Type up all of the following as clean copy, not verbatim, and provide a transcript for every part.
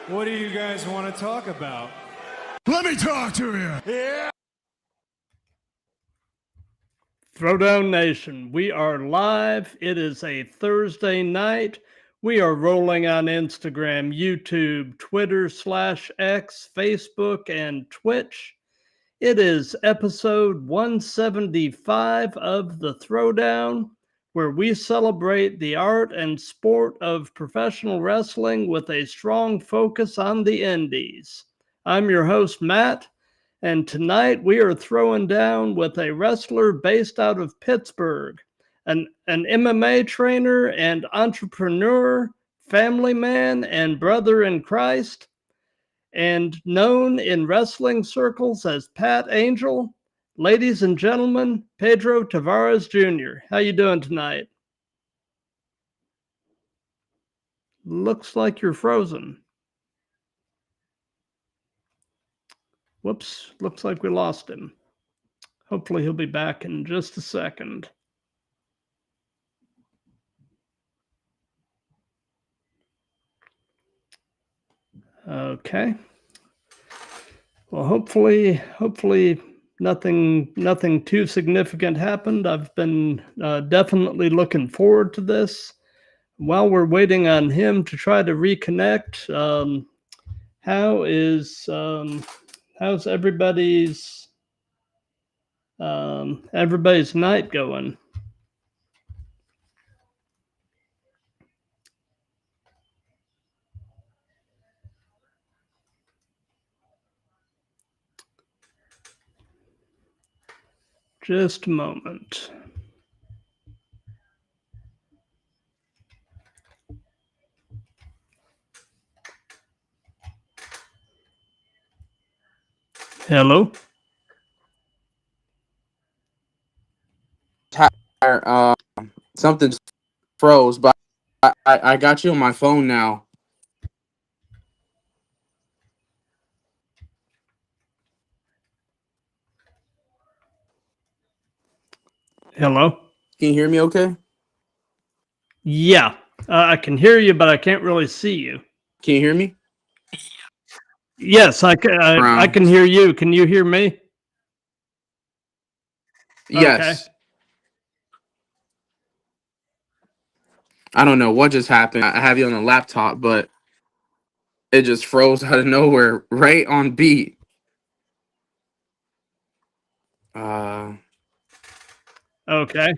What do you guys want to talk about? Let me talk to you. Yeah. Throwdown Nation, we are live. It is a Thursday night. We are rolling on Instagram, YouTube, Twitter/X, Facebook, and Twitch. It is episode 175 of the Throwdown, where we celebrate the art and sport of professional wrestling with a strong focus on the indies. I'm your host, Matt. And tonight we are throwing down with a wrestler based out of Pittsburgh, an MMA trainer and entrepreneur, family man and brother in Christ, and known in wrestling circles as Pat Angel. Ladies and gentlemen, Pedro Tavarez Jr. How you doing tonight? Looks like you're frozen. Whoops, looks like we lost him. Hopefully he'll be back in just a second. Okay. Well, hopefully nothing too significant happened. I've been definitely looking forward to this. While we're waiting on him to try to reconnect, how's everybody's night going? Just a moment. Hello? Something froze, but I got you on my phone now. Hello? Can you hear me okay? Yeah, I can hear you, but I can't really see you. Can you hear me? Yes, I can hear you. Can you hear me? Yes. Okay. I don't know what just happened. I have you on a laptop, but it just froze out of nowhere, right on beat. Okay.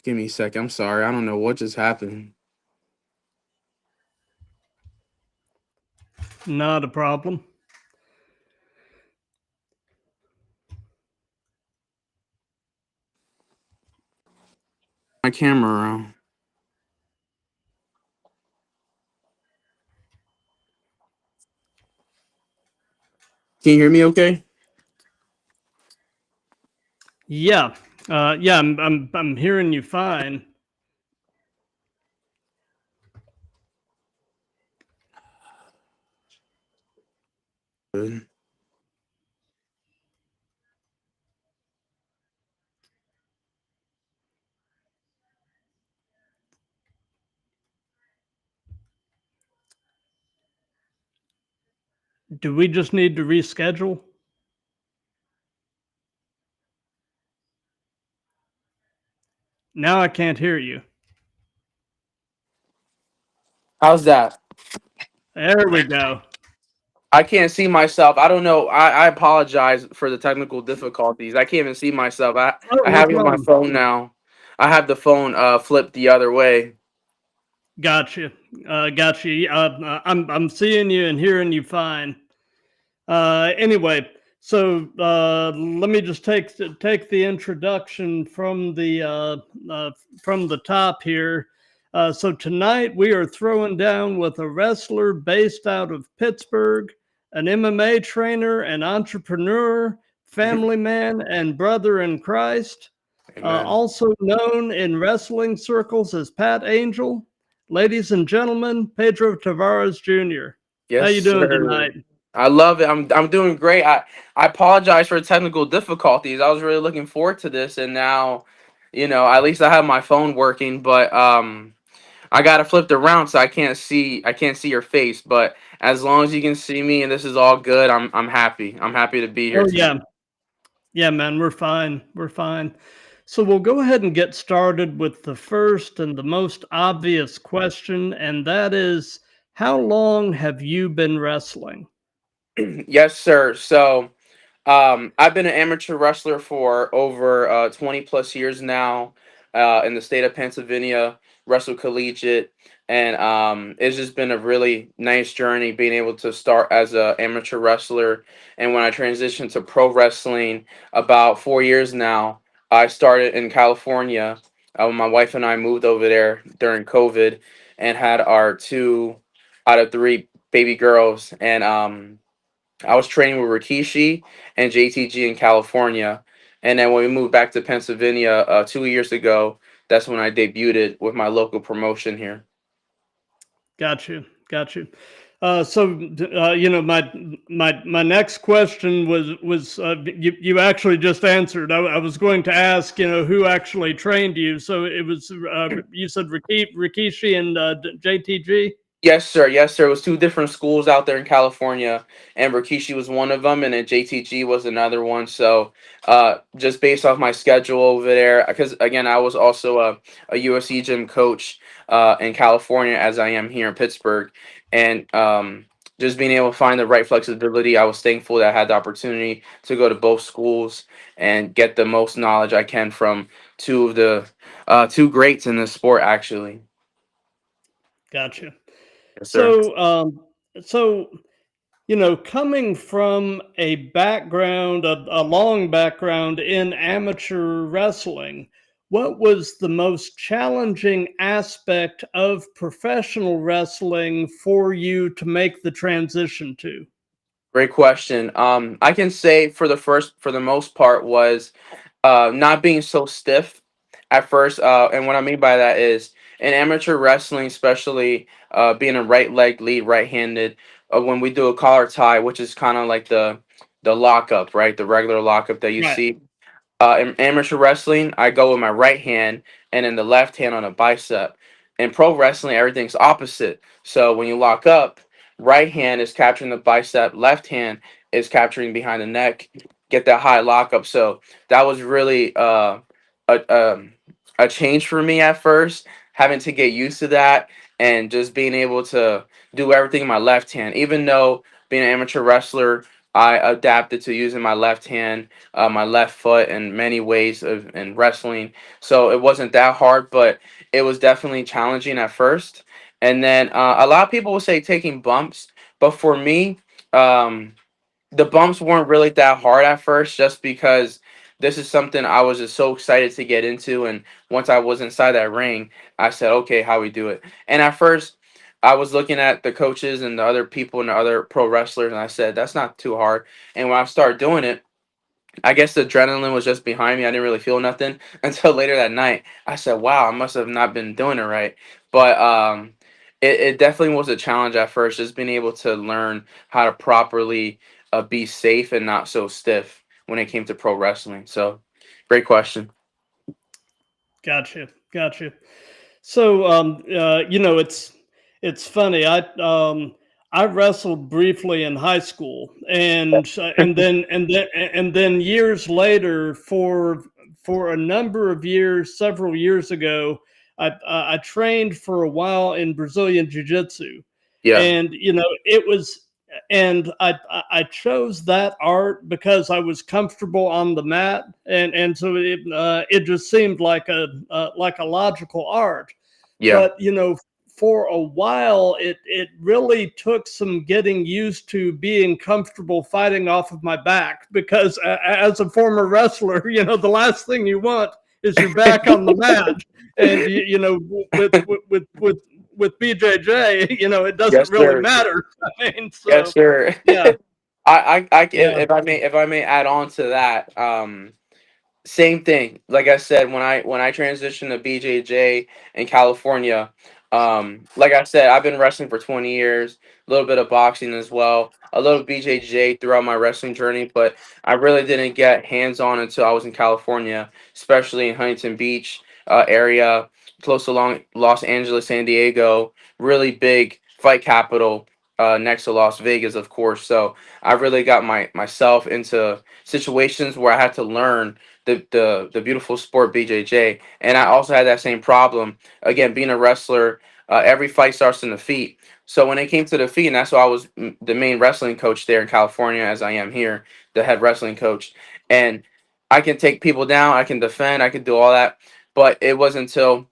Give me a second. I'm sorry. I don't know what just happened. Not a problem. My camera around. Can you hear me okay? Yeah. Yeah, I'm hearing you fine. Good. Do we just need to reschedule? Now I can't hear you. How's that? There we go. I can't see myself. I don't know. I apologize for the technical difficulties. I can't even see myself. I No have you on my problem. phone now. I have the phone flipped the other way. Gotcha. Gotcha. I'm seeing you and hearing you fine. Anyway, so let me just take the introduction from the top here. So tonight we are throwing down with a wrestler based out of Pittsburgh, an MMA trainer and entrepreneur, family man and brother in Christ, also known in wrestling circles as Pat Angel. Ladies and gentlemen, Pedro Tavarez Jr. Yes, How you doing sir. tonight? I love it. I'm doing great. I apologize for the technical difficulties. I was really looking forward to this, and now At least I have my phone working, but I gotta flip it around so I can't see your face. But as long as you can see me and this is all good, I'm happy. I'm happy to be here Oh tonight. yeah, yeah, man, we're fine. We're fine. So we'll go ahead and get started with the first and the most obvious question, and that is, how long have you been wrestling? Yes, sir. So I've been an amateur wrestler for over 20 plus years now in the state of Pennsylvania, wrestled collegiate, and it's just been a really nice journey being able to start as an amateur wrestler. And when I transitioned to pro wrestling about 4 years now, I started in California. My wife and I moved over there during COVID and had our two out of three baby girls. And I was training with Rikishi and JTG in California, and then when we moved back to Pennsylvania 2 years ago, that's when I debuted with my local promotion here. Got you. Got you. My next question was you actually just answered. I was going to ask, who actually trained you. So it was you said Rikishi and JTG. Yes, sir. Yes, sir. It was two different schools out there in California, and Rikishi was one of them, and then JTG was another one. So, just based off my schedule over there, because again, I was also a USC gym coach in California, as I am here in Pittsburgh, and just being able to find the right flexibility, I was thankful that I had the opportunity to go to both schools and get the most knowledge I can from two of the two greats in the sport, actually. Gotcha. Yes, sir. So coming from a background, a long background in amateur wrestling, what was the most challenging aspect of professional wrestling for you to make the transition to? Great question. I can say for the most part was not being so stiff at first. And what I mean by that is in amateur wrestling, especially being a right leg lead, right-handed, when we do a collar tie, which is kind of like the lockup, right? The regular lockup that you Right. see. In amateur wrestling, I go with my right hand and then the left hand on a bicep. In pro wrestling, everything's opposite. So when you lock up, right hand is capturing the bicep, left hand is capturing behind the neck, get that high lockup. So that was really a, a change for me at first, having to get used to that and just being able to do everything in my left hand. Even though being an amateur wrestler, I adapted to using my left hand, my left foot in many ways of in wrestling. So it wasn't that hard, but it was definitely challenging at first. And then a lot of people will say taking bumps, but for me, um, the bumps weren't really that hard at first, just because this is something I was just so excited to get into. And once I was inside that ring, I said, okay, how we do it. And at first, I was looking at the coaches and the other people and the other pro wrestlers, and I said, that's not too hard. And when I started doing it, I guess the adrenaline was just behind me. I didn't really feel nothing until later that night. I said, "Wow, I must have not been doing it right." But it definitely was a challenge at first, just being able to learn how to properly be safe and not so stiff when it came to pro wrestling. So, great question. Gotcha. Gotcha. So, it's funny. I wrestled briefly in high school, and then years later, for a number of years, several years ago, I trained for a while in Brazilian Jiu Jitsu, Yeah. and it was. And I chose that art because I was comfortable on the mat, and so it just seemed like a logical art. Yeah. But for a while, it really took some getting used to being comfortable fighting off of my back, because as a former wrestler, the last thing you want is your back on the mat. And with BJJ, it doesn't Yes, really sir. matter. I mean, Yes, so sir. yeah, yeah, If I may add on to that, same thing. Like I said, when I transitioned to BJJ in California, Like I said, I've been wrestling for 20 years, a little bit of boxing as well, a little BJJ throughout my wrestling journey, but I really didn't get hands on until I was in California, especially in Huntington Beach area, close to Los Angeles, San Diego, really big fight capital next to Las Vegas, of course. So I really got myself into situations where I had to learn the beautiful sport BJJ, and I also had that same problem. Again, being a wrestler, every fight starts in the feet. So when it came to the feet, and that's why I was the main wrestling coach there in California, as I am here, the head wrestling coach, and I can take people down, I can defend, I can do all that, but it wasn't until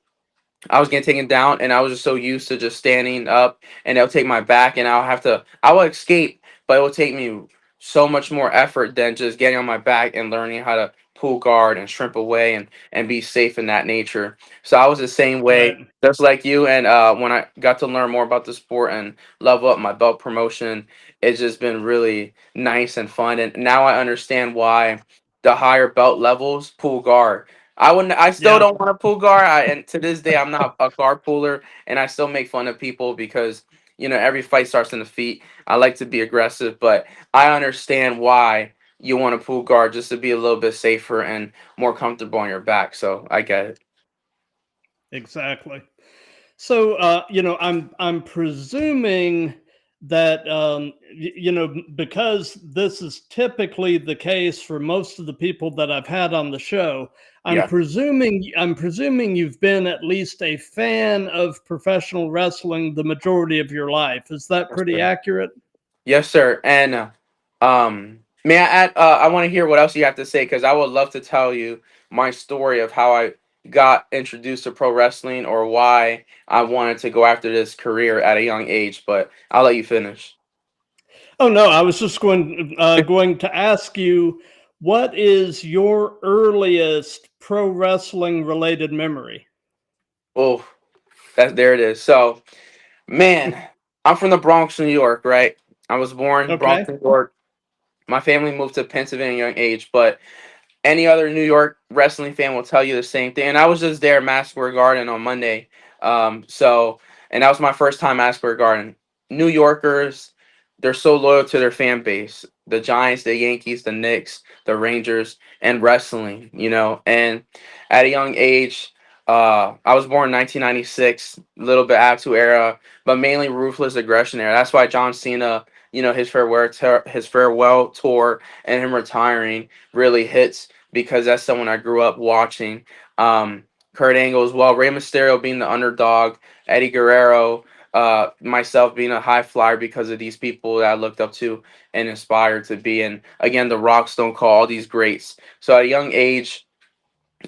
I was getting taken down, and I was just so used to just standing up, and they'll take my back, and I will escape, but it will take me so much more effort than just getting on my back and learning how to pull guard and shrimp away and be safe in that nature. So I was the same way, Right. just like you. And when I got to learn more about the sport and level up my belt promotion, it's just been really nice and fun. And now I understand why the higher belt levels pull guard. I wouldn't. I still Yeah. don't want to pull guard. And to this day, I'm not a guard puller, and I still make fun of people because every fight starts in the feet. I like to be aggressive, but I understand why you want to pull guard just to be a little bit safer and more comfortable on your back. So I get it. Exactly. So, I'm presuming that because this is typically the case for most of the people that I've had on the show. Yeah. I'm presuming you've been at least a fan of professional wrestling the majority of your life. Is that Yes, pretty sir. accurate? Yes, sir. And may I add? I want to hear what else you have to say because I would love to tell you my story of how I got introduced to pro wrestling or why I wanted to go after this career at a young age. But I'll let you finish. Oh no, I was just going to ask you, what is your earliest pro wrestling related memory? Oh, there it is. So, man, I'm from the Bronx, New York, right? I was born Okay. Bronx, New York. My family moved to Pennsylvania at a young age, but any other New York wrestling fan will tell you the same thing. And I was just there at Madison Square Garden on Monday. And that was my first time at Madison Square Garden. New Yorkers, they're so loyal to their fan base. The Giants, the Yankees, the Knicks, the Rangers, and wrestling. And at a young age, I was born in 1996, a little bit Attitude Era, but mainly Ruthless Aggression era. That's why John Cena, his farewell tour and him retiring really hits because that's someone I grew up watching. Um, Kurt Angle as well, Rey Mysterio being the underdog, Eddie Guerrero, myself being a high flyer because of these people that I looked up to and inspired to be. And again, The Rock, Stone Cold, all these greats. So at a young age,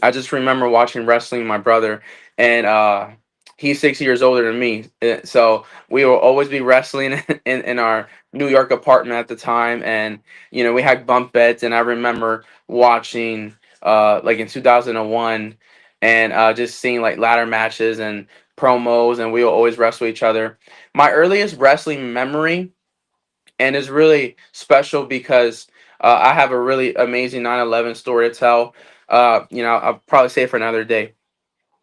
I just remember watching wrestling with my brother, and he's 6 years older than me. So we will always be wrestling in our New York apartment at the time, and we had bunk beds. And I remember watching like in 2001, and just seeing like ladder matches and promos, and we will always wrestle each other. My earliest wrestling memory, and it's really special because I have a really amazing 9/11 story to tell. I'll probably say it for another day.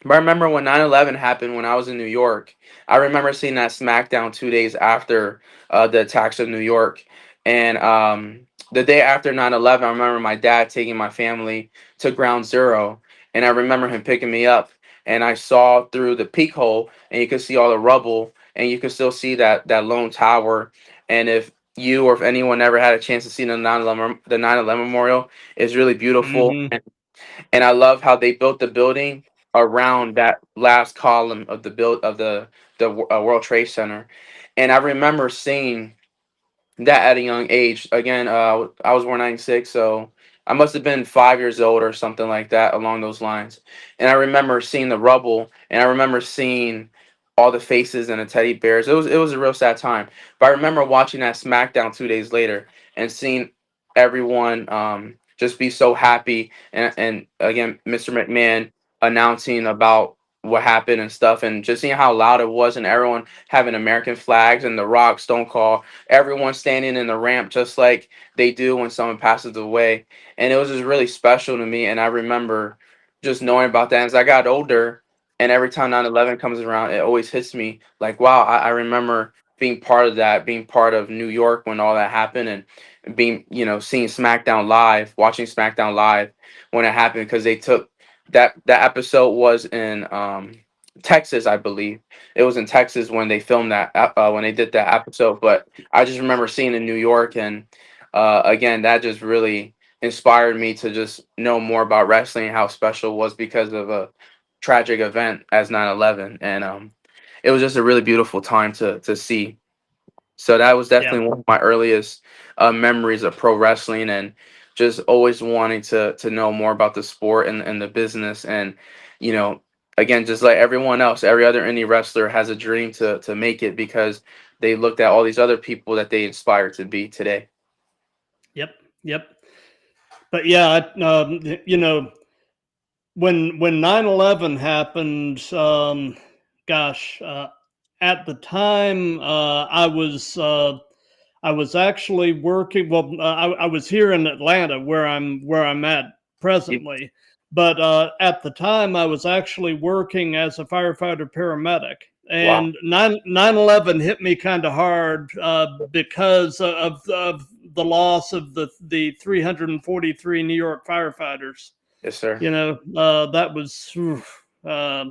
But I remember when 9/11 happened when I was in New York. I remember seeing that SmackDown 2 days after the attacks of New York. And the day after 9/11, I remember my dad taking my family to Ground Zero. And I remember him picking me up. And I saw through the peak hole, and you could see all the rubble, and you could still see that lone tower. And if you or if anyone ever had a chance to see the 9/11 memorial, it's really beautiful. Hmm. And I love how they built the building around that last column of the build of the World Trade Center. And I remember seeing that at a young age. Again, I was born 96, so I must have been 5 years old or something like that along those lines. And I remember seeing the rubble, and I remember seeing all the faces and the teddy bears. It was a real sad time. But I remember watching that SmackDown 2 days later and seeing everyone just be so happy, and again, Mr. McMahon announcing about what happened and stuff, and just seeing how loud it was, and everyone having American flags, and The Rock, Stone Cold, everyone standing in the ramp just like they do when someone passes away. And it was just really special to me. And I remember just knowing about that. As I got older, And every time 9/11 comes around, it always hits me like, wow, I remember being part of that, being part of New York when all that happened, and being, seeing SmackDown live, watching SmackDown live when it happened, because they took that episode was in Texas, I believe. It was in Texas when they filmed that, when they did that episode. But I just remember seeing in New York, and again, that just really inspired me to just know more about wrestling and how special it was because of a tragic event as 9/11, and it was just a really beautiful time to see. So that was Yeah. definitely one of my earliest memories of pro wrestling, and just always wanting to know more about the sport and the business. And you know again, just like everyone else, every other indie wrestler has a dream to make it, because they looked at all these other people that they inspired to be today. Yep. Yep. But yeah, when 9/11 happened, gosh, at the time, I was actually working. Well, I was here in Atlanta, where I'm at Y- presently. But at the time, I was actually working as a firefighter paramedic, Wow. and 9/11 hit me kind of hard because of the loss of the 343 New York firefighters. Yes, sir. That was, yeah,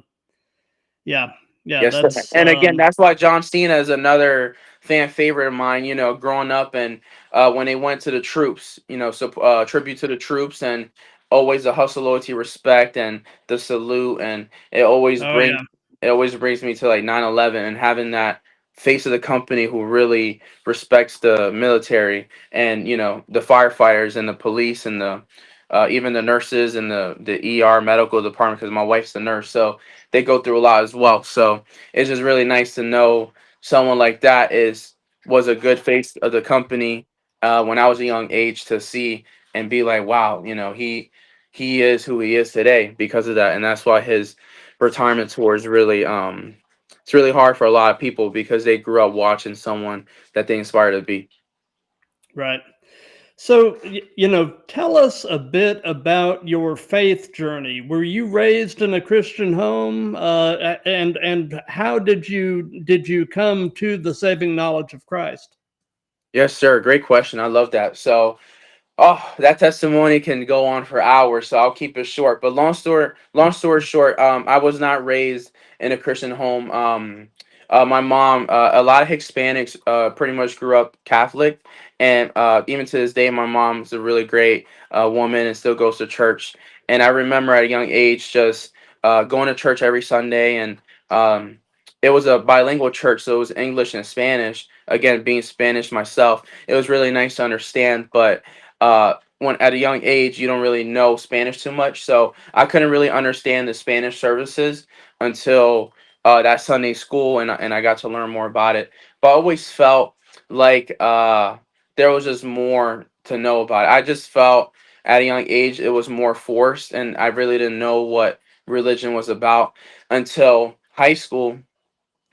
yeah. Yes, sir. That's And again, that's why John Cena is another fan favorite of mine. Growing up, and when they went to the troops, so tribute to the troops, and always the hustle, loyalty, respect, and the salute, and oh yeah, it always brings me to like 9/11, and having that face of the company who really respects the military, and the firefighters and the police, and the even the nurses and the ER medical department, because my wife's the nurse, so they go through a lot as well. So it's just really nice to know someone like that was a good face of the company when I was a young age, to see and be like, wow, he is who he is today because of that. And that's why his retirement tour is really it's really hard for a lot of people, because they grew up watching someone that they inspired to be. right. So, tell us a bit about your faith journey. Were you raised in a Christian home, and how did you come to the saving knowledge of Christ? Yes, sir. Great question. I love that. So, oh, that testimony can go on for hours, so I'll keep it short. But long story short, I was not raised in a Christian home. My mom, a lot of Hispanics, pretty much grew up Catholic, and even to this day, my mom's a really great woman and still goes to church. And I remember at a young age just going to church every Sunday, and it was a bilingual church, so it was English and Spanish. Again, being Spanish myself, it was really nice to understand, but when at a young age you don't really know Spanish too much, so I couldn't really understand the Spanish services until that Sunday school, and I got to learn more about it. But I always felt like there was just more to know about it. I just felt at a young age it was more forced, and I really didn't know what religion was about until high school.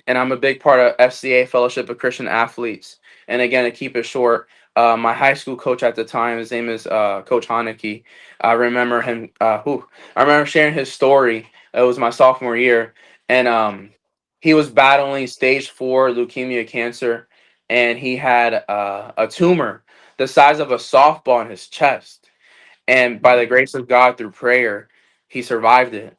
And I'm a big part of FCA, Fellowship of Christian Athletes. And again, to keep it short, my high school coach at the time, his name is Coach Haneke. I remember him. I remember sharing his story. It was my sophomore year, and he was battling stage 4 leukemia cancer, and he had a tumor the size of a softball in his chest. And by the grace of God, through prayer, he survived it,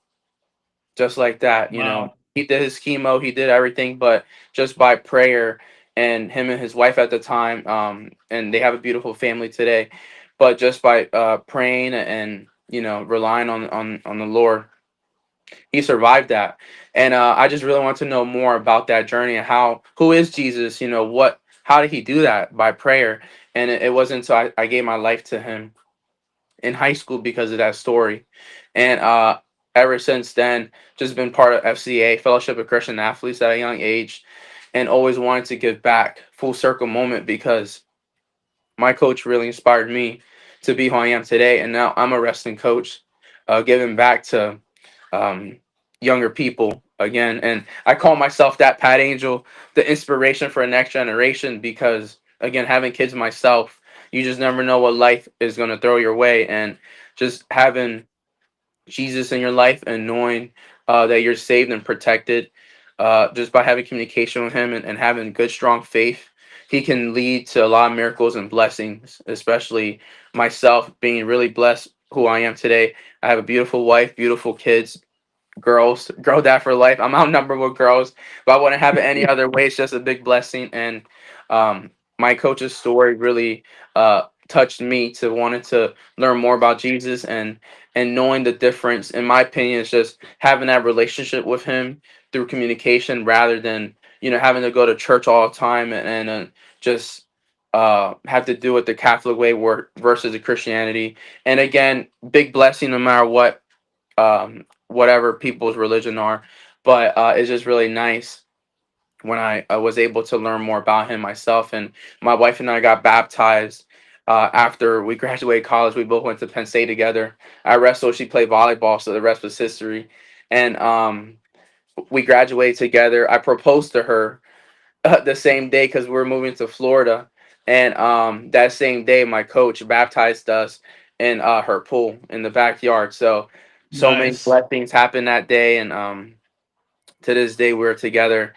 just like that. Wow. He did his chemo, he did everything, but just by prayer, and him and his wife at the time, and they have a beautiful family today. But just by praying and relying on the Lord, he survived that. And I just really want to know more about that journey, and who is Jesus? How did he do that? By prayer. And it wasn't until I gave my life to him in high school because of that story. And ever since then, just been part of FCA, Fellowship of Christian Athletes, at a young age, and always wanted to give back. Full circle moment, because my coach really inspired me to be who I am today. And now I'm a wrestling coach, giving back to um, younger people again. And I call myself that Pat Angel, the inspiration for a next generation, because again, having kids myself, you just never know what life is going to throw your way. And just having Jesus in your life, and knowing that you're saved and protected just by having communication with him and having good, strong faith. He can lead to a lot of miracles and blessings, especially myself being really blessed who I am today. I have a beautiful wife, beautiful kids, girl dad for life. I'm outnumbered with girls, but I wouldn't have it any other way. It's just a big blessing. And my coach's story really touched me to wanting to learn more about Jesus and knowing the difference. In my opinion, is just having that relationship with him through communication rather than having to go to church all the time and just have to do it the Catholic way versus the Christianity. And again, big blessing no matter what whatever people's religion are. But it's just really nice when I was able to learn more about him myself. And my wife and I got baptized after we graduated college. We both went to Penn State together. I wrestled, she played volleyball, so the rest was history. And we graduated together. I proposed to her the same day because we were moving to Florida. And that same day, my coach baptized us in her pool in the backyard. So many Nice. blessings happened that day, and to this day we're together,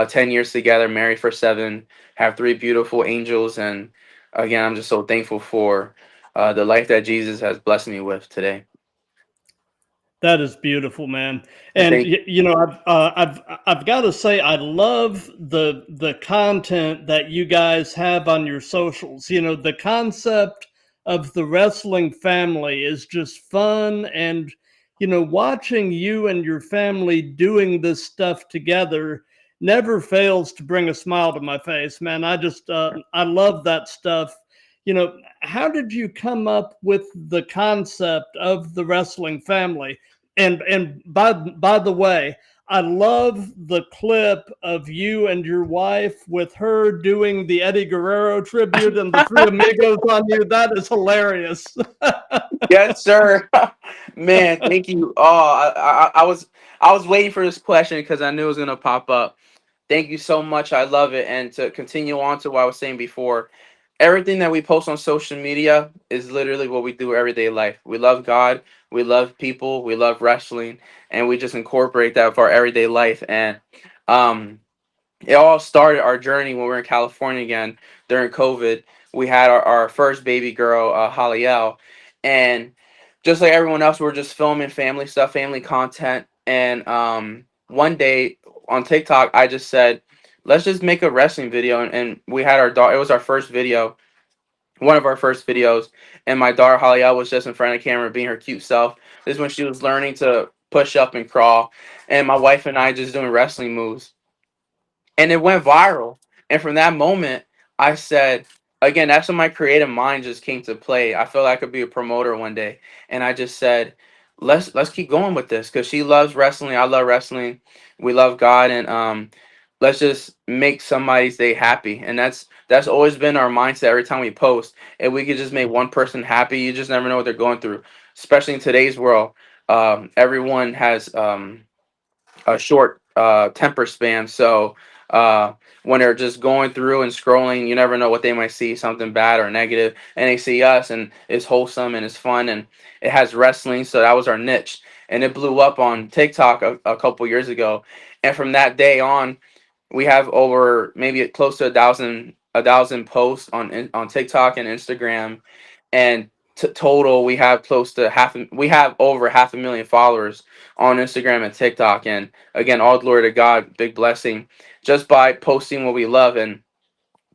10 years together, married for 7, have 3 beautiful angels, and again, I'm just so thankful for the life that Jesus has blessed me with today. That is beautiful, man. And And thank I've got to say, I love the content that you guys have on your socials. The concept of the wrestling family is just fun, and watching you and your family doing this stuff together never fails to bring a smile to my face, man. I love that stuff. How did you come up with the concept of the wrestling family? And by the way, I love the clip of you and your wife with her doing the Eddie Guerrero tribute and the Three Amigos on you. That is hilarious. Yes, sir. Man, thank you. Oh, I was waiting for this question because I knew it was gonna pop up. Thank you so much. I love it. And to continue on to what I was saying before, everything that we post on social media is literally what we do everyday life. We love God, we love people, we love wrestling, and we just incorporate that for our everyday life. And um it all started our journey when we were in California again during COVID. We had our first baby girl, Haliel, and just like everyone else, we are just filming family stuff, family content. And one day on TikTok, I just said, "Let's just make a wrestling video." And we had our daughter. It was our first video, one of our first videos, and my daughter Haliel was just in front of the camera, being her cute self. This is when she was learning to push up and crawl, and my wife and I just doing wrestling moves, and it went viral. And from that moment, I said, again, that's when my creative mind just came to play. I felt I could be a promoter one day, and I just said, let's keep going with this because she loves wrestling. I love wrestling. We love God, and let's just make somebody's day happy. And that's always been our mindset every time we post. If we could just make one person happy, you just never know what they're going through, especially in today's world. Everyone has a short temper span. So when they're just going through and scrolling, you never know what they might see, something bad or negative, and they see us, and it's wholesome and it's fun, and it has wrestling. So that was our niche, and it blew up on TikTok a couple years ago. And from that day on, we have over maybe close to a thousand posts on TikTok and Instagram, and total we have close to we have over 500,000 followers on Instagram and TikTok. And again, all glory to God, big blessing, just by posting what we love. And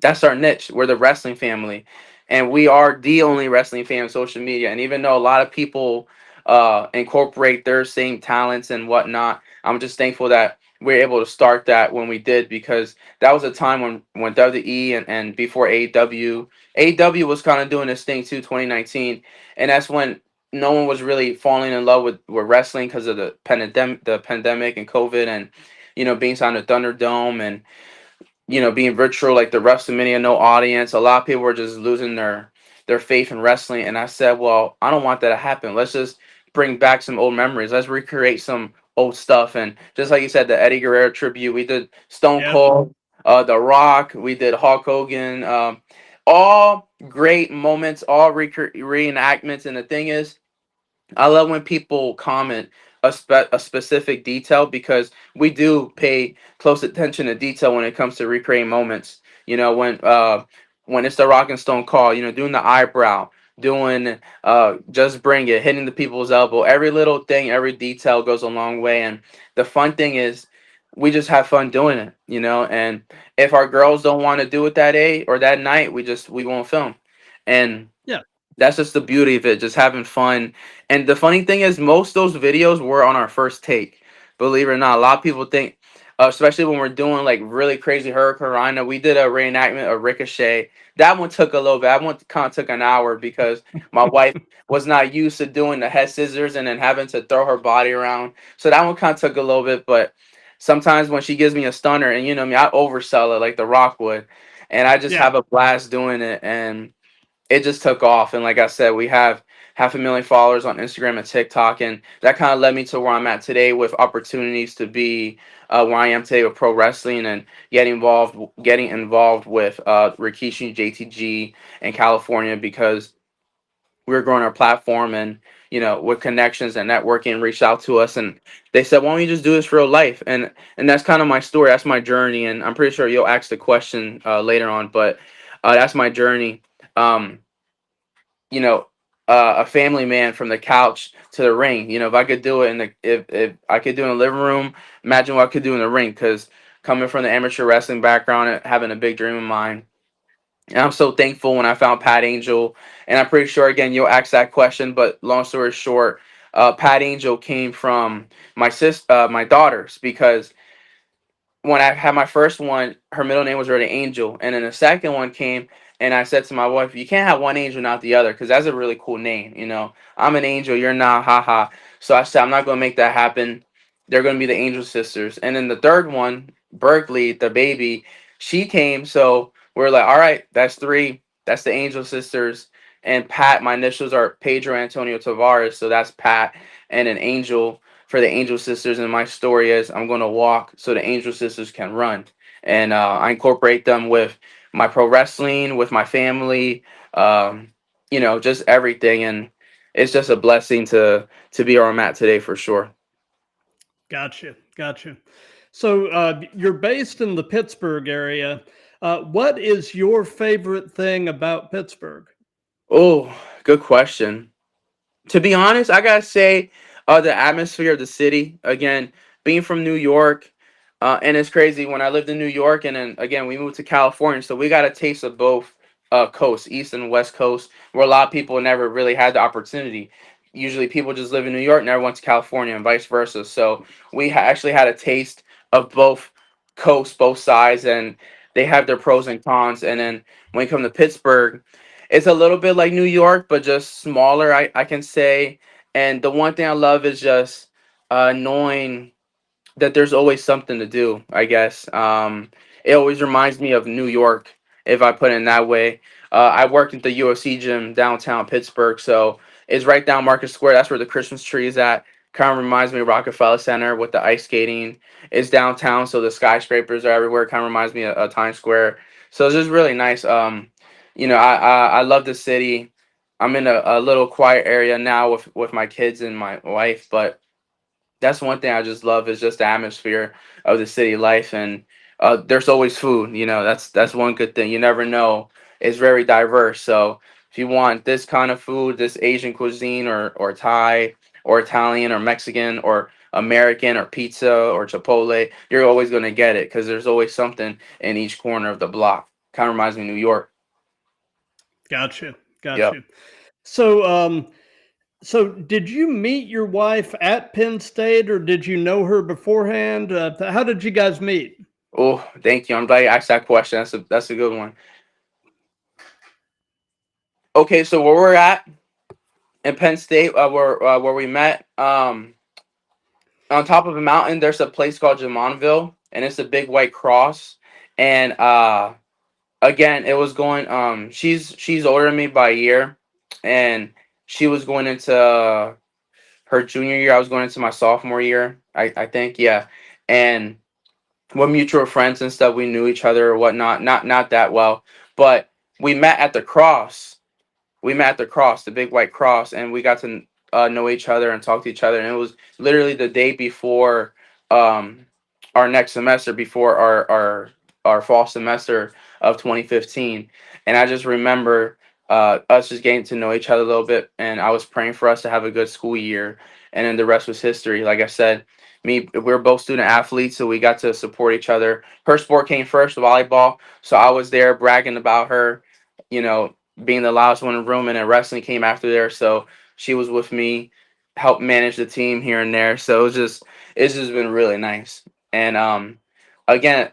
that's our niche. We're the wrestling family, and we are the only wrestling fan on social media. And even though a lot of people incorporate their same talents and whatnot, I'm just thankful that we are able to start that when we did, because that was a time when WWE and before AEW was kind of doing this thing too, 2019, and that's when no one was really falling in love with wrestling because of the pandemic and COVID, and being signed to Thunderdome, and being virtual, like the WrestleMania, no audience. A lot of people were just losing their faith in wrestling. And I said, well, I don't want that to happen. Let's just bring back some old memories. Let's recreate some old stuff. And just like you said, the Eddie Guerrero tribute, we did Stone Yep. Cold, The Rock, we did Hulk Hogan, all great moments, all reenactments. And the thing is, I love when people comment a specific detail, because we do pay close attention to detail when it comes to recreating moments. You know, when it's the Rock and Stone call, you know, doing the eyebrow, doing just bring it, hitting the people's elbow, every little thing, every detail goes a long way. And the fun thing is, we just have fun doing it, you know. And if our girls don't want to do it that day or that night, we won't film. And Yeah. that's just the beauty of it, just having fun. And the funny thing is, most of those videos were on our first take. Believe it or not, a lot of people think, especially when we're doing like really crazy Hurricane Rhino, we did a reenactment of Ricochet. That one took a little bit. That one kind of took an hour because my wife was not used to doing the head scissors and then having to throw her body around. So that one kind of took a little bit. But sometimes when she gives me a stunner, and you know me, I oversell it like the Rock would, and I just Yeah. have a blast doing it. And it just took off. And like I said, we have 500,000 followers on Instagram and TikTok, and that kind of led me to where I'm at today, with opportunities to be where I am today with pro wrestling, and getting involved with Rikishi JTG in California, because we're growing our platform. And you know, with connections and networking, reached out to us, and they said, why don't you just do this for real life? And that's kind of my story. That's my journey. And I'm pretty sure you'll ask the question later on, but that's my journey. um you know, a family man from the couch to the ring. You know, if I could do it if I could do it in the living room, imagine what I could do in the ring. Because coming from the amateur wrestling background and having a big dream of mine, and I'm so thankful when I found Pat Angel. And I'm pretty sure again you'll ask that question, but long story short, Pat Angel came from my daughters, because when I had my first one, her middle name was already Angel, and then the second one came, and I said to my wife, "You can't have one angel, not the other, because that's a really cool name. You know, I'm an angel, you're not, haha." So I said, "I'm not gonna make that happen. They're gonna be the Angel Sisters." And then the third one, Berkeley, the baby, she came. So we're like, "All right, that's three. That's the Angel Sisters." And Pat, my initials are Pedro Antonio Tavarez, so that's Pat, and an Angel for the Angel Sisters. And my story is, I'm going to walk so the Angel Sisters can run. And I incorporate them with my pro wrestling, with my family, you know, just everything. And it's just a blessing to be where I'm at today, for sure. Gotcha. Gotcha. So you're based in the Pittsburgh area. What is your favorite thing about Pittsburgh? Oh, good question. To be honest, I gotta say, the atmosphere of the city. Again, being from New York, and it's crazy when I lived in New York, and then again we moved to California, so we got a taste of both coasts, East and West Coast, where a lot of people never really had the opportunity. Usually, people just live in New York, never went to California, and vice versa. So we actually had a taste of both coasts, both sides, and they have their pros and cons. And then when you come to Pittsburgh, it's a little bit like New York, but just smaller, I can say. And the one thing I love is just knowing that there's always something to do, I guess. It always reminds me of New York, if I put it in that way. I worked at the UFC gym downtown Pittsburgh, so it's right down Market Square. That's where the Christmas tree is at. Kind of reminds me of Rockefeller Center with the ice skating. It's downtown, so the skyscrapers are everywhere. Kind of reminds me of Times Square. So it's just really nice. You know, I love the city. I'm in a little quiet area now with my kids and my wife, but that's one thing I just love, is just the atmosphere of the city life. And there's always food. You know, that's one good thing. You never know. It's very diverse. So if you want this kind of food, this Asian cuisine, or Thai, or Italian, or Mexican, or American, or pizza, or Chipotle, you're always gonna get it, because there's always something in each corner of the block. Kind of reminds me of New York. Gotcha. Yep. Gotcha. So, so did you meet your wife at Penn State, or did you know her beforehand? How did you guys meet? Oh, thank you. I'm glad you asked that question. That's a good one. Okay, so where we're at in Penn State, where we met, on top of a mountain, there's a place called Jamonville, and it's a big white cross. And again, it was going. She's older than me by a year, and she was going into her junior year. I was going into my sophomore year. I think, yeah. And we're mutual friends and stuff. We knew each other or whatnot. Not that well, but we met at the cross. We met at the cross, the big white cross, and we got to know each other and talk to each other. And it was literally the day before um, our next semester, before our fall semester of 2015. And I just remember us just getting to know each other a little bit. And I was praying for us to have a good school year. And then the rest was history. Like I said, we were both student athletes, so we got to support each other. Her sport came first, volleyball. So I was there bragging about her, you know, being the loudest one in the room, and then wrestling came after there. So she was with me, helped manage the team here and there. So it's just been really nice. And again,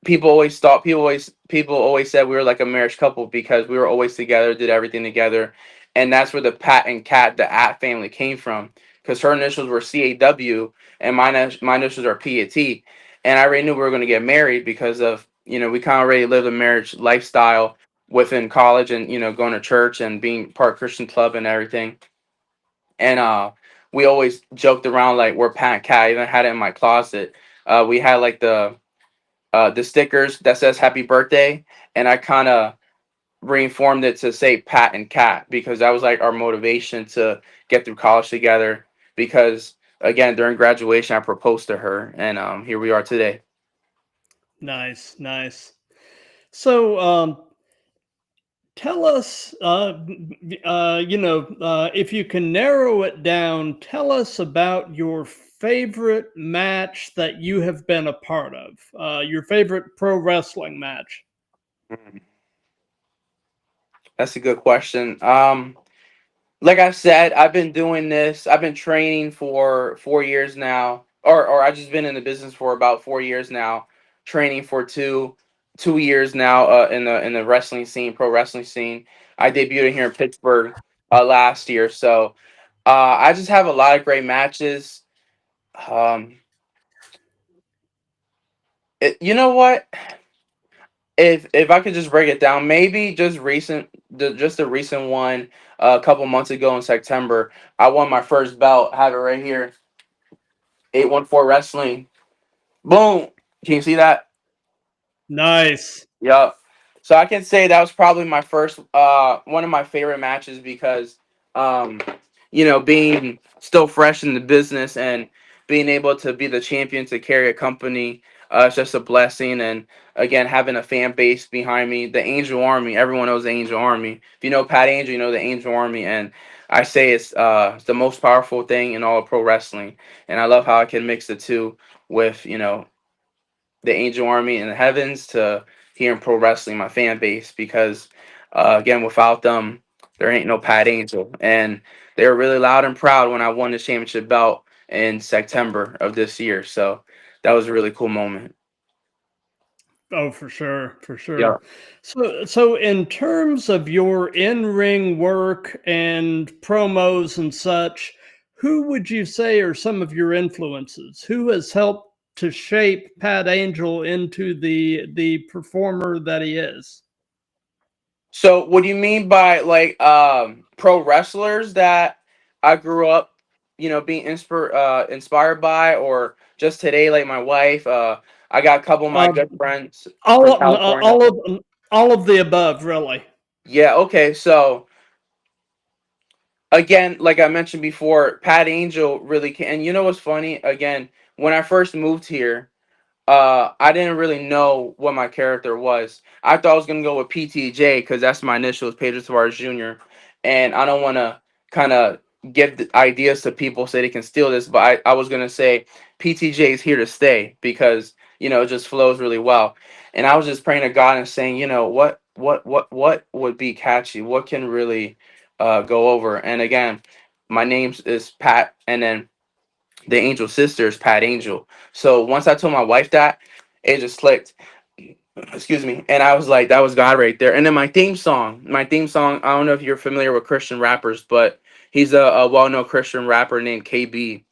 people always said we were like a marriage couple because we were always together, did everything together, and that's where the Pat and Cat, the At family, came from. Because her initials were CAW and my initials are PAT, and I already knew we were going to get married because of we kind of already lived a marriage lifestyle within college and going to church and being part of Christian club and everything, and we always joked around like we're Pat and Cat. I even had it in my closet. We had like the stickers that says happy birthday, and I kind of reinformed it to say Pat and Cat because that was like our motivation to get through college together, because again during graduation I proposed to her, and here we are today. Nice, nice. So, tell us, if you can narrow it down, tell us about your favorite match that you have been a part of, your favorite pro wrestling match. Mm, that's a good question. Like I said, I've been doing this. I've been training for 4 years now, or I've just been in the business for about 4 years now, training for two years now in the wrestling scene, pro wrestling scene. I debuted here in Pittsburgh last year, so I just have a lot of great matches. Um, you know what? If I could just break it down, maybe just a recent one a couple months ago in September. I won my first belt. I have it right here. 814 Wrestling. Boom. Can you see that? Nice. Yep. So I can say that was probably my first one of my favorite matches because um being still fresh in the business and being able to be the champion to carry a company, it's just a blessing. And again, having a fan base behind me, the Angel Army, everyone knows the Angel Army. If you know Pat Angel, you know the Angel Army, and I say it's the most powerful thing in all of pro wrestling. And I love how I can mix the two with the Angel Army in the heavens to here in pro wrestling, my fan base, because again, without them, there ain't no Pat Angel. And they were really loud and proud when I won the championship belt in September of this year. So that was a really cool moment. Oh, for sure, for Yeah. sure. So in terms of your in-ring work and promos and such, who would you say are some of your influences? Who has helped to shape Pat Angel into the performer that he is? So what do you mean by like pro wrestlers that I grew up, being inspired by, or just today, like my wife? I got a couple of my Uh, good friends all from of- California. all of the above, really. Yeah, okay. So again, like I mentioned before, Pat Angel really can. And you know what's funny? Again, when I first moved here, I didn't really know what my character was. I thought I was gonna go with PTJ because that's my initials, Pedro Tavarez Jr. And I don't want to kind of give the ideas to people so they can steal this, but I was gonna say PTJ is here to stay because it just flows really well. And I was just praying to God and saying, what would be catchy? What can really go over? And again, my name is Pat, and then the Angel sister is Pat Angel. So once I told my wife that, it just clicked. Excuse me. And I was like, that was God right there. And then my theme song, I don't know if you're familiar with Christian rappers, but he's a well-known Christian rapper named KB,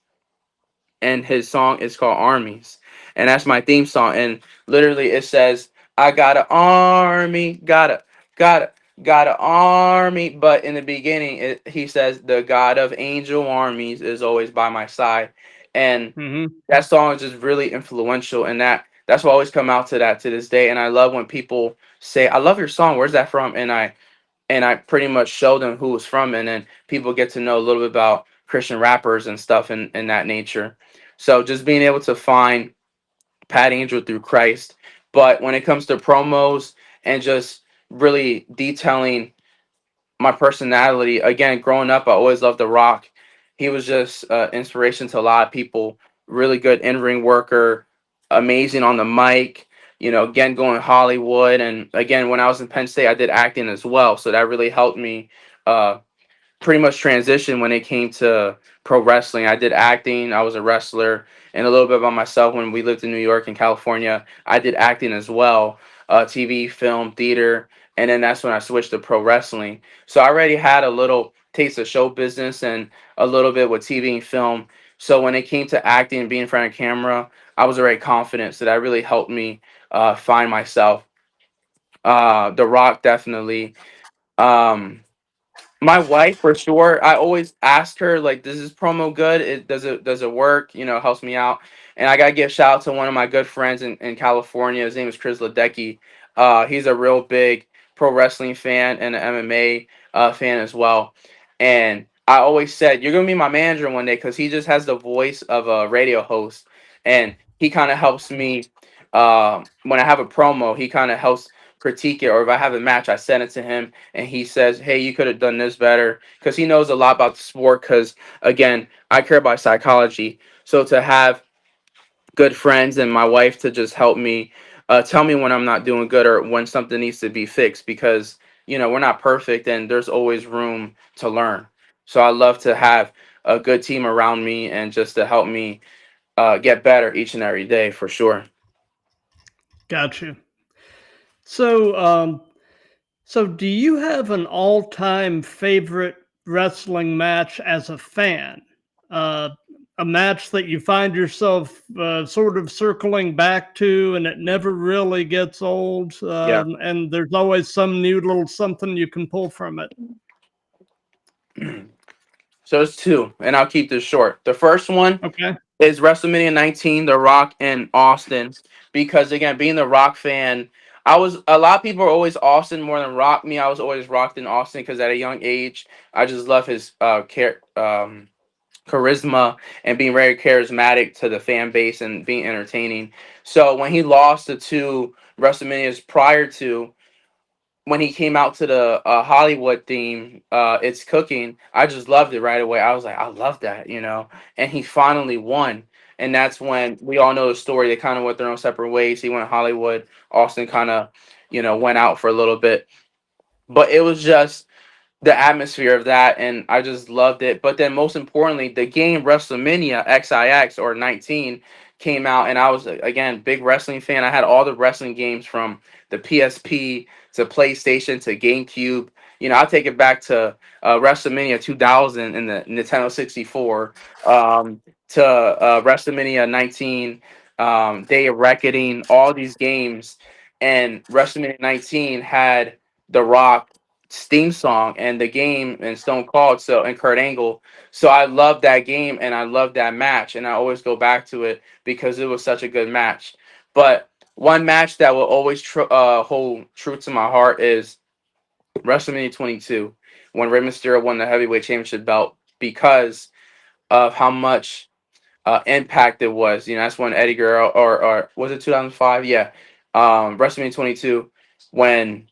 and his song is called Armies, and that's my theme song. And literally it says, I got an army, got a got an army. But in the beginning he says, the God of angel armies is always by my side. And Hmm. that song is just really influential, and that's what always come out to that to this day. And I love when people say, I love your song, where's that from? And I and I pretty much showed them who it was from, and then people get to know a little bit about Christian rappers and stuff in that nature. So just being able to find Pat Angel through Christ. But when it comes to promos and just really detailing my personality, again, growing up, I always loved The Rock. He was just inspiration to a lot of people. Really good in ring worker, amazing on the mic. Again, going Hollywood, and again, when I was in Penn State, I did acting as well, so that really helped me uh, pretty much transition when it came to pro wrestling. I did acting, I was a wrestler, and a little bit about myself when we lived in New York and California. I did acting as well, TV, film, theater, and then that's when I switched to pro wrestling. So I already had a little taste of show business and a little bit with TV and film. So when it came to acting and being in front of camera, I was already confident. So that really helped me find myself. The Rock definitely. Um, my wife for sure. I always ask her like, "Does this promo good? Does it work? Helps me out." And I gotta give a shout out to one of my good friends in California. His name is Chris Ledecky. He's a real big pro wrestling fan and an MMA fan as well. And I always said, "You're gonna be my manager one day," because he just has the voice of a radio host, and he kind of helps me when I have a promo. He kind of helps critique it, or if I have a match, I send it to him and he says, "Hey, you could have done this better," because he knows a lot about the sport. Because again, I care about psychology, so to have good friends and my wife to just help me, tell me when I'm not doing good or when something needs to be fixed, because we're not perfect and there's always room to learn. So I love to have a good team around me and just to help me get better each and every day for sure. Got you. So, so do you have an all-time favorite wrestling match as a fan? Uh, a match that you find yourself sort of circling back to, and it never really gets old, Yeah. and there's always some new little something you can pull from it. So it's two, and I'll keep this short. The first one Okay. is WrestleMania 19, The Rock and Austin. Because again, being the Rock fan, I was a lot of people are always Austin more than Rock. Me, I was always rocked in Austin because at a young age, I just love his charisma and being very charismatic to the fan base and being entertaining. So when he lost the two WrestleManias prior to, when he came out to the Hollywood theme, it's cooking. I just loved it right away. I was like, I love that. And he finally won, and that's when we all know the story. They kind of went their own separate ways. He went Hollywood. Austin kind of, went out for a little bit, but it was just the atmosphere of that, and I just loved it. But then most importantly, the game WrestleMania XIX or 19 came out, and I was again big wrestling fan. I had all the wrestling games from the PSP to PlayStation to GameCube. I'll take it back to WrestleMania 2000 in the Nintendo 64, to WrestleMania 19, Day of Reckoning, all these games. And WrestleMania 19 had The Rock theme song and the game and Stone Cold and Kurt Angle. So I love that game and I love that match, and I always go back to it because it was such a good match. But one match that will always hold true to my heart is WrestleMania 22, when Rey Mysterio won the heavyweight championship belt, because of how much impact it was. That's when Eddie Guerrero, or was it 2005? Yeah, WrestleMania 22, when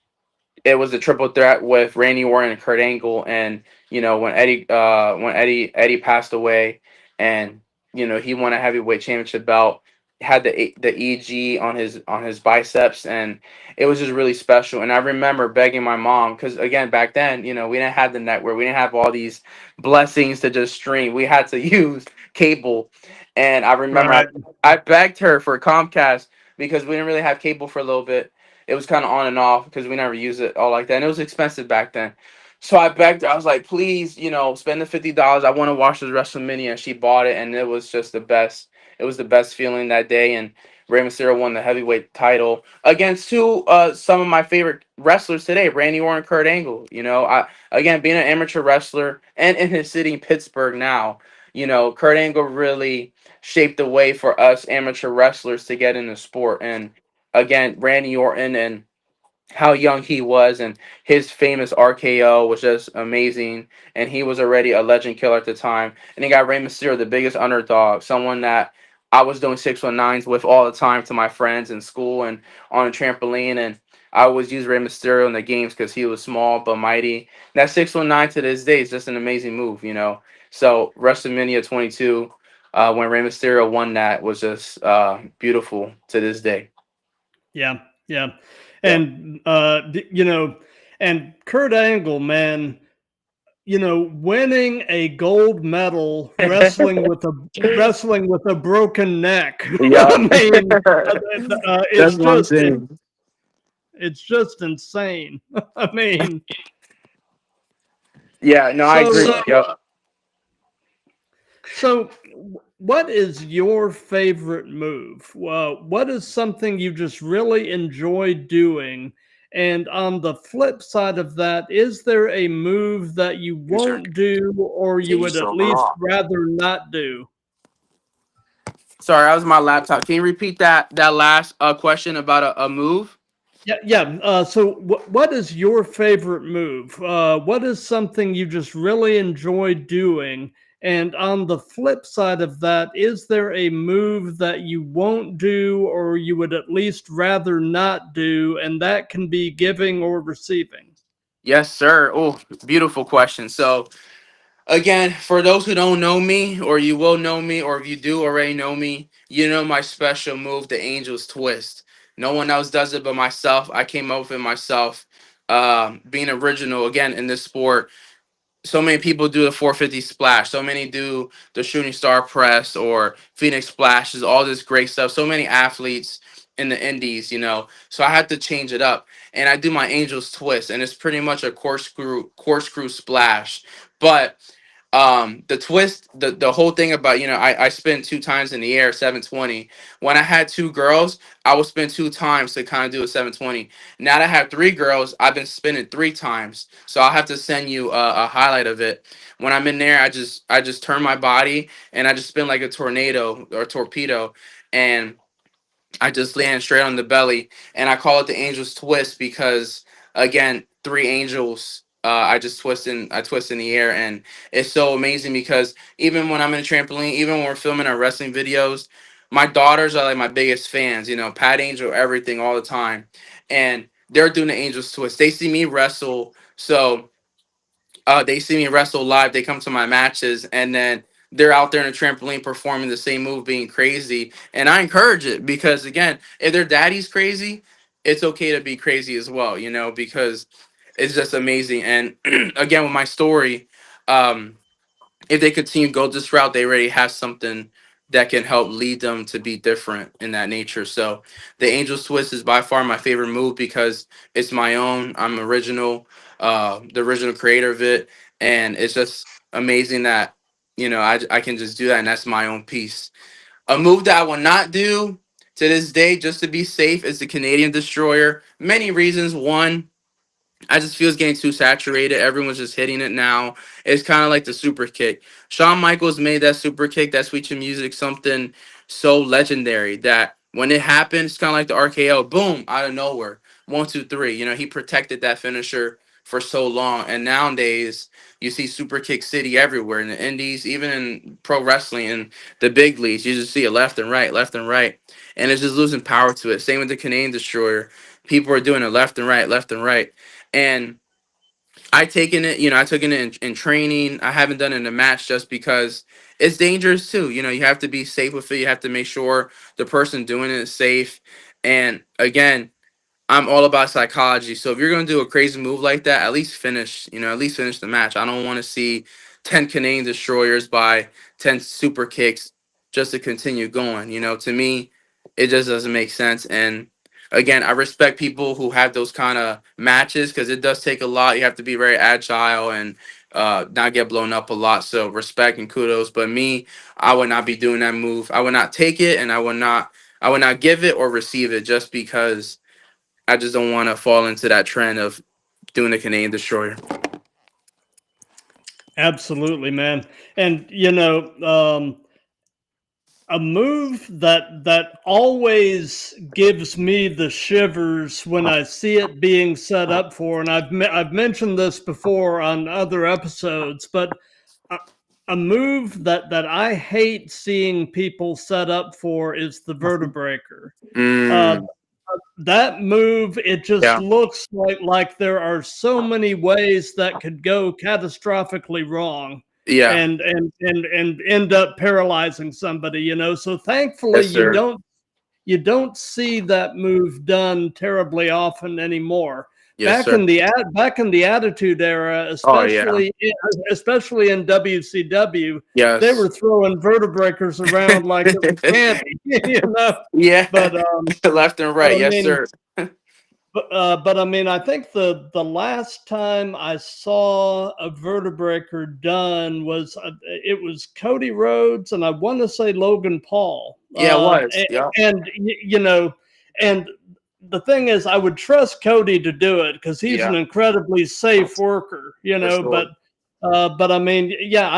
it was a triple threat with Randy Orton and Kurt Angle, and when Eddie passed away, and he won a heavyweight championship belt, had the EG on his biceps, and it was just really special. And I remember begging my mom, because again back then, we didn't have the network, we didn't have all these blessings to just stream, we had to use cable. And I remember Right. I begged her for Comcast because we didn't really have cable for a little bit. It was kind of on and off because we never used it all like that, and it was expensive back then. So I begged her. I was like, "Please, spend the $50. I want to watch this WrestleMania." And she bought it, and it was just the best. It was the best feeling that day. And Rey Mysterio won the heavyweight title against some of my favorite wrestlers today, Randy Orton, Kurt Angle. I again being an amateur wrestler and in his city, Pittsburgh now. Kurt Angle really shaped the way for us amateur wrestlers to get in the sport. And again, Randy Orton and how young he was, and his famous RKO was just amazing. And he was already a legend killer at the time. And he got Rey Mysterio, the biggest underdog, someone that I was doing 619s with all the time to my friends in school and on a trampoline. And I always use Rey Mysterio in the games because he was small but mighty. That 619 to this day is just an amazing move, you know. So WrestleMania 22, when Rey Mysterio won that, was just beautiful to this day. Yeah, yeah. Yeah. And you know, and Kurt Angle, man, you know, winning a gold medal wrestling with a broken neck. Yeah. I mean, That's one thing. it's just insane. I mean, Yeah, no, I agree. so Yep. so what is your favorite move? What is something you just really enjoy doing? And on the flip side of that, is there a move that you won't do or you would at least rather not do? Sorry, that was my laptop. Can you repeat that last question about a move? Yeah, yeah. So, what is your favorite move? What is something you just really enjoy doing? And on the flip side of that, is there a move that you won't do or you would at least rather not do? And that can be giving or receiving. Yes, sir. Oh, beautiful question. So again, for those who don't know me, or you will know me, or if you do already know me, you know my special move, the Angel's Twist. No one else does it but myself. I came up with it myself. Being original again in this sport, so many people do the 450 splash. So many do the shooting star press or Phoenix splashes, all this great stuff. So many athletes in the indies, you know. So I had to change it up. And I do my Angel's Twist, and it's pretty much a corkscrew splash. But the twist, the whole thing about, you know, I spin 2 times in the air, 720. When I had 2 girls, I would spin 2 times to kind of do a 720. Now that I have 3 girls, I've been spinning 3 times, so I'll have to send you a highlight of it. When I'm in there, I just turn my body and I just spin like a tornado or torpedo, and I just land straight on the belly, and I call it the Angel's Twist because again, 3 angels. I twist in the air, and it's so amazing because even when I'm in a trampoline, even when we're filming our wrestling videos, my daughters are like my biggest fans. You know, Pat Angel, everything, all the time, and they're doing the Angel's Twist. They see me wrestle, so they see me wrestle live. They come to my matches, and then they're out there in a trampoline performing the same move, being crazy. And I encourage it because, again, if their daddy's crazy, it's okay to be crazy as well, you know, because it's just amazing. And again, with my story, um, if they continue to go this route, they already have something that can help lead them to be different in that nature. So the Angel Twist is by far my favorite move because it's my own. I'm original, the original creator of it, and it's just amazing that, you know, I can just do that, and that's my own piece. A move that I will not do to this day, just to be safe, is the Canadian Destroyer. Many reasons. One, I just feel it's getting too saturated. Everyone's just hitting it now. It's kind of like the super kick. Shawn Michaels made that super kick, that Sweet Chin Music, something so legendary that when it happened, it's kind of like the RKO, boom, out of nowhere. 1, 2, 3. You know, he protected that finisher for so long. And nowadays, you see super kick city everywhere in the indies, even in pro wrestling and the big leagues. You just see it left and right, left and right. And it's just losing power to it. Same with the Canadian Destroyer. People are doing it left and right, left and right. And I took it in training. I haven't done it in a match just because it's dangerous too. You know, you have to be safe with it. You have to make sure the person doing it is safe. And again, I'm all about psychology. So if you're gonna do a crazy move like that, at least finish. You know, at least finish the match. I don't want to see 10 Canadian destroyers by 10 super kicks just to continue going. You know, to me, it just doesn't make sense. And again, I respect people who have those kind of matches because it does take a lot. You have to be very agile and not get blown up a lot. So respect and kudos. But me, I would not be doing that move. I would not take it, and I would not give it or receive it just because I just don't want to fall into that trend of doing the Canadian Destroyer. Absolutely, man. And, you know, A move that always gives me the shivers when I see it being set up for, and I've mentioned this before on other episodes, but a, a move that I hate seeing people set up for is the vertebreaker. Uh, Mm, that move, it just yeah, looks like there are so many ways that could go catastrophically wrong yeah, and end up paralyzing somebody, so thankfully yes, sir. you don't see that move done terribly often anymore. Yes, sir. Back in the Attitude Era, Oh yeah, especially in WCW, they yes. were throwing vertebreakers around like it was candy, Yeah, but left and but right. I Yes, mean, sir. but I mean, I think the last time I saw a vertebreaker done was it was Cody Rhodes, and I want to say Logan Paul. Yeah, it was. Yeah, And the thing is, I would trust Cody to do it because he's yeah, an incredibly safe worker, for sure. but I mean, yeah,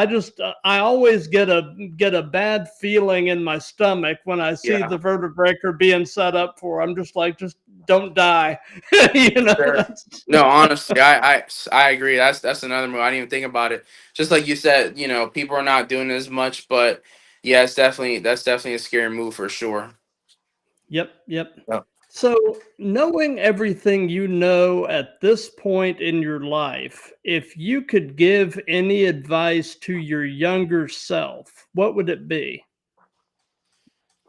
I always get a bad feeling in my stomach when I see Yeah, the vertebreaker being set up for. I'm just like, just don't die, sure. No, honestly, I agree. That's another move. I didn't even think about it. Just like you said, people are not doing as much, but yeah, that's definitely a scary move for sure. Yep, yep. Yeah. So, knowing everything you know at this point in your life, if you could give any advice to your younger self, what would it be?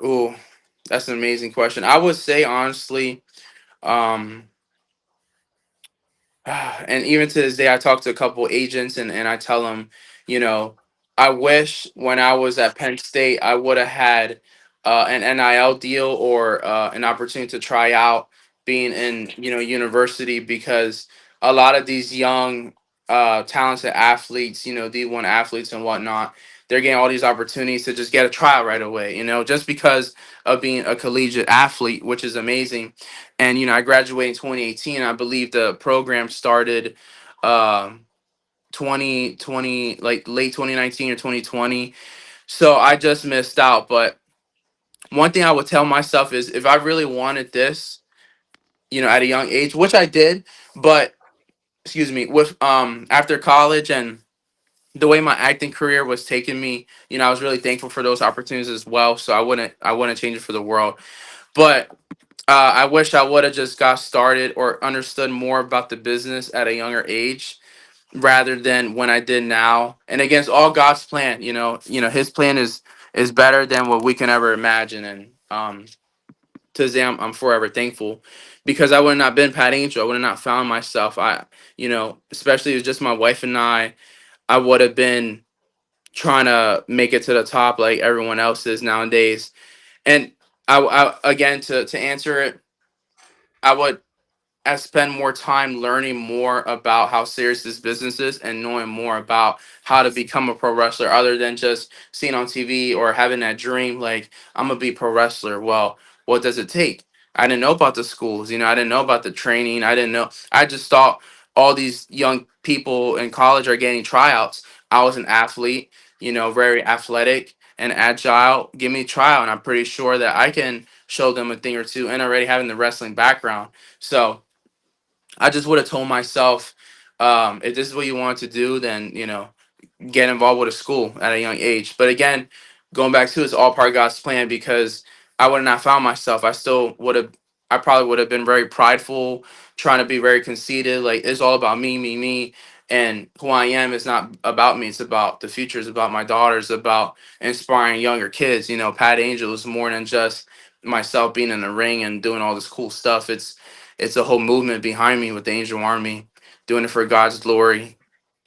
Ooh, that's an amazing question. I would say honestly, um, and even to this day, I talk to a couple agents and I tell them, you know, I wish when I was at Penn State, I would have had an NIL deal or an opportunity to try out being in, university because a lot of these young, talented athletes, D1 athletes and whatnot, they're getting all these opportunities to just get a trial right away, just because of being a collegiate athlete, which is amazing. And I graduated in 2018. I believe the program started 2020, like late 2019 or 2020. So I just missed out. But one thing I would tell myself is if I really wanted this, at a young age, which I did, but excuse me, with after college and the way my acting career was taking me, I was really thankful for those opportunities as well. So I wouldn't change it for the world. But I wish I would have just got started or understood more about the business at a younger age rather than when I did now. And against all God's plan, His plan is better than what we can ever imagine. And to this day, I'm forever thankful because I would have not been Pat Angel. I would have not found myself. Especially with just my wife and I would have been trying to make it to the top like everyone else is nowadays. And I again to answer it, I would I spend more time learning more about how serious this business is and knowing more about how to become a pro wrestler other than just seeing on TV or having that dream like I'm gonna be a pro wrestler. Well, what does it take? I didn't know about the schools, I didn't know about the training. I didn't know. I just thought all these young people in college are getting tryouts. I was an athlete, very athletic and agile. Give me a tryout, and I'm pretty sure that I can show them a thing or two and already having the wrestling background. So I just would have told myself, if this is what you want to do, then get involved with a school at a young age. But again, going back to it's all part of God's plan because I would have not found myself. I probably would have been very prideful, trying to be very conceited. Like it's all about me, me, me. And who I am is not about me. It's about the future. It's about my daughters, about inspiring younger kids. Pat Angel is more than just myself being in the ring and doing all this cool stuff. It's a whole movement behind me with the Angel Army, doing it for God's glory,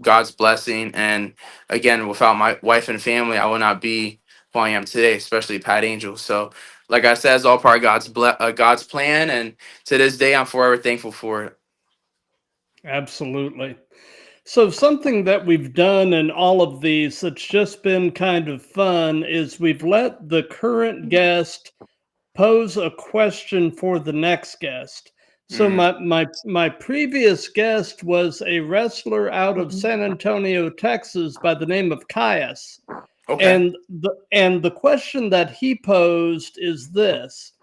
God's blessing. And again, without my wife and family, I would not be who I am today, especially Pat Angel. So, like I said, it's all part of God's plan. And to this day, I'm forever thankful for it. Absolutely. So, something that we've done in all of these that's just been kind of fun is we've let the current guest pose a question for the next guest. So Mm. my previous guest was a wrestler out of San Antonio, Texas by the name of Caius. Okay. And the question that he posed is this: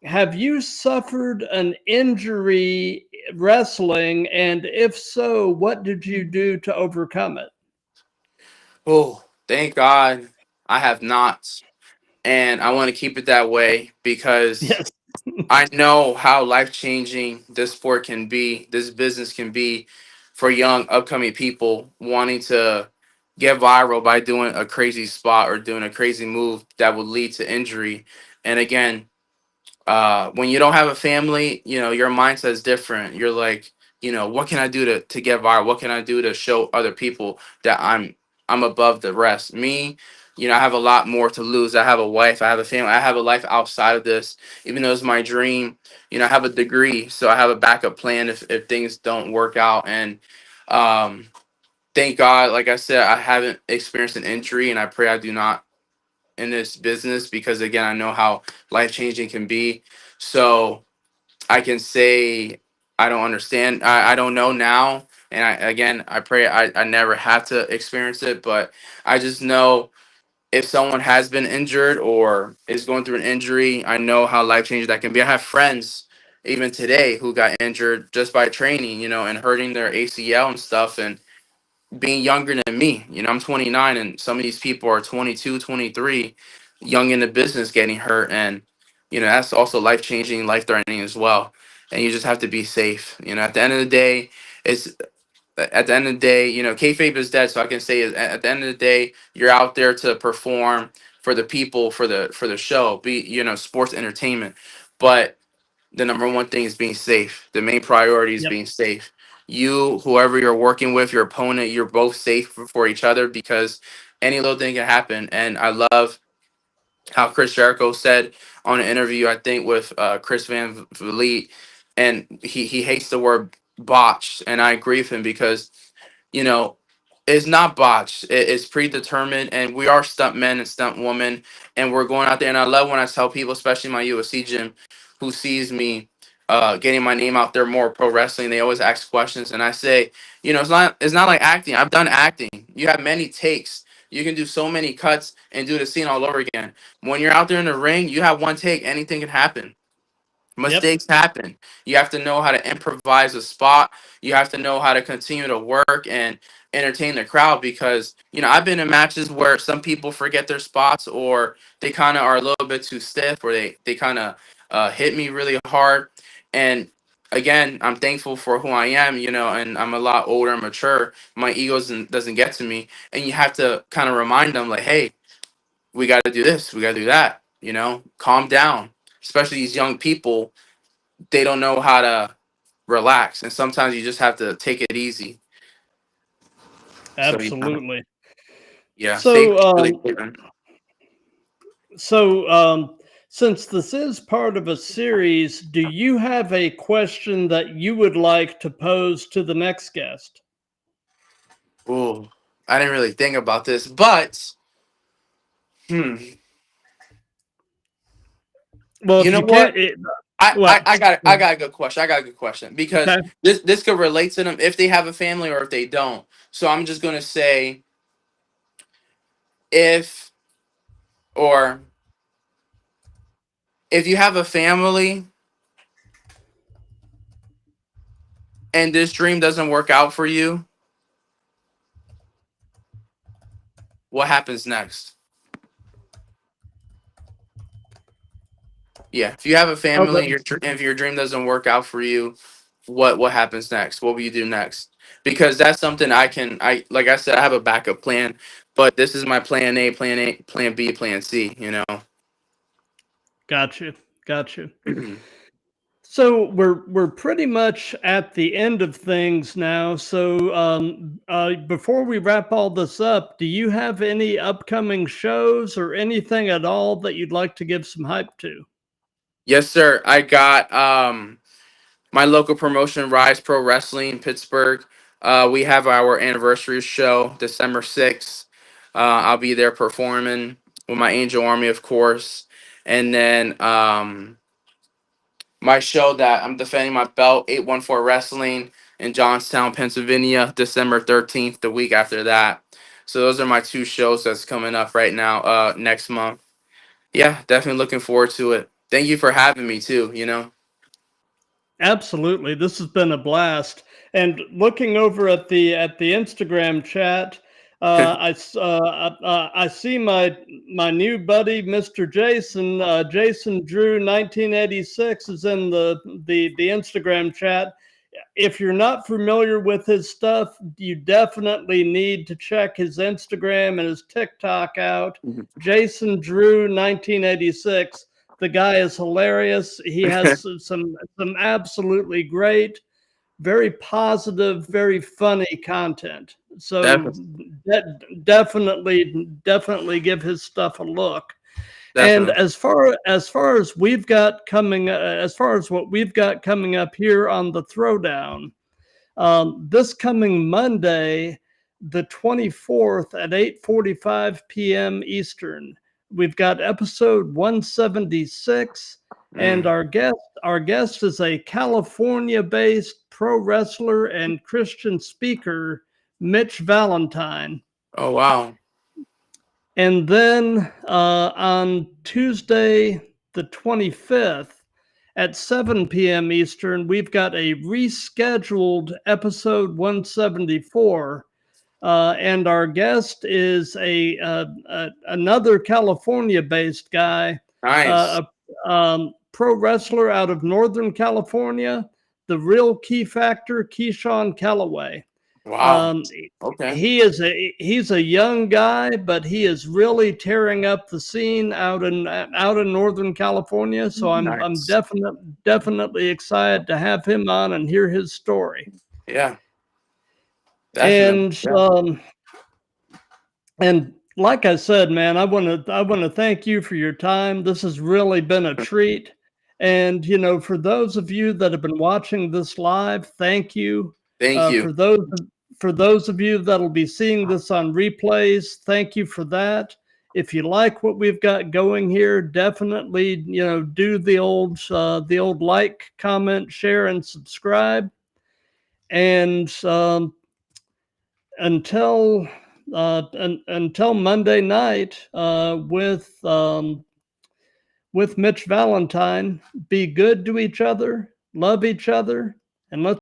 have you suffered an injury wrestling, and if so, what did you do to overcome it? Oh, thank God I have not. And I want to keep it that way because Yes. I know how life changing this sport can be, this business can be for young upcoming people wanting to get viral by doing a crazy spot or doing a crazy move that would lead to injury. And again, when you don't have a family, your mindset is different. You're like, what can I do to get viral? What can I do to show other people that I'm above the rest? Me, I have a lot more to lose. I have a wife, I have a family, I have a life outside of this. Even though it's my dream, I have a degree, so I have a backup plan if things don't work out. And um, thank God, like I said, I haven't experienced an injury, and I pray I do not in this business because again, I know how life changing can be. So I can say I don't understand. I don't know now. And I pray I never have to experience it, but I just know if someone has been injured or is going through an injury, I know how life changing that can be. I have friends even today who got injured just by training, and hurting their ACL and stuff. And being younger than me. I'm 29 and some of these people are 22, 23, young in the business getting hurt. And, that's also life changing, life threatening as well. And you just have to be safe. At the end of the day, it's at the end of the day, kayfabe is dead. So I can say at the end of the day, you're out there to perform for the people, for the show, be, sports entertainment. But the number one thing is being safe. The main priority is Yep. being safe. You, whoever you're working with, your opponent, you're both safe for each other because any little thing can happen. And I love how Chris Jericho said on an interview, I think with Chris Van Vliet, and he hates the word botched, and I agree with him because you know it's not botched. It's predetermined, and we are stunt men and stunt women, and we're going out there. And I love when I tell people, especially my UFC gym, who sees me getting my name out there more pro wrestling, they always ask questions, and I say, it's not like acting. I've done acting. You have many takes. You can do so many cuts and do the scene all over again. When you're out there in the ring, you have one take. Anything can happen. Yep. Mistakes happen. You have to know how to improvise a spot. You have to know how to continue to work and entertain the crowd because, I've been in matches where some people forget their spots or they kind of are a little bit too stiff or they kind of hit me really hard. And again, I'm thankful for who I am, and I'm a lot older and mature. My ego doesn't get to me. And you have to kind of remind them, like, hey, we got to do this, we got to do that, calm down. Especially these young people, they don't know how to relax, and sometimes you just have to take it easy. So Absolutely. yeah, So, safety is really important. so um, since this is part of a series, do you have a question that you would like to pose to the next guest? Ooh, I didn't really think about this, but hmm, Well, you if know you what? can't, what? I got a good question. I got a good question because Okay. this could relate to them if they have a family or if they don't. So I'm just gonna say if or if you have a family and this dream doesn't work out for you, what happens next? Yeah, if you have a Oh, family, if your dream doesn't work out for you, what happens next? What will you do next? Because that's something I like I said, I have a backup plan, but this is my plan A, plan B, plan C. got you. Got you. So we're pretty much at the end of things now. So before we wrap all this up, do you have any upcoming shows or anything at all that you'd like to give some hype to? Yes, sir. I got my local promotion, Rise Pro Wrestling in Pittsburgh. We have our anniversary show, December 6th. I'll be there performing with my Angel Army, of course, and then my show that I'm defending my belt, 814 Wrestling in Johnstown, Pennsylvania, December 13th, the week after that. So those are my two shows that's coming up right now, next month. Yeah, definitely looking forward to it. Thank you for having me too, you know. Absolutely, this has been a blast. And looking over at the Instagram chat, I see my new buddy, Mr. Jason. Jason Drew 1986 is in the Instagram chat. If you're not familiar with his stuff, you definitely need to check his Instagram and his TikTok out. Jason Drew 1986. The guy is hilarious. He has some absolutely great, very positive, very funny content. So Definitely. definitely give his stuff a look. And Definitely. as far as we've got coming, as far as what we've got coming up here on the Throwdown, this coming Monday, the 24th at 8:45 p.m. Eastern, we've got episode 176, and Mm. our guest is a California-based pro wrestler and Christian speaker, Mitch Valentine. Oh wow. And then on Tuesday, the 25th, at 7 p.m. Eastern, we've got a rescheduled episode 174. And our guest is another California-based guy, Nice. a pro wrestler out of Northern California, the real Key Factor, Keyshawn Calloway. Wow. Okay. He's a young guy, but he is really tearing up the scene out in Northern California. So I'm Nice. definitely excited to have him on and hear his story. Yeah. Definitely. And Yeah. and like I said, man, I want to thank you for your time. This has really been a treat. And you know, for those of you that have been watching this live, thank you. Thank you. For those of you that'll be seeing this on replays, thank you for that. If you like what we've got going here, definitely do the old like, comment, share, and subscribe. And until Monday night with Mitch Valentine, be good to each other, love each other, and let's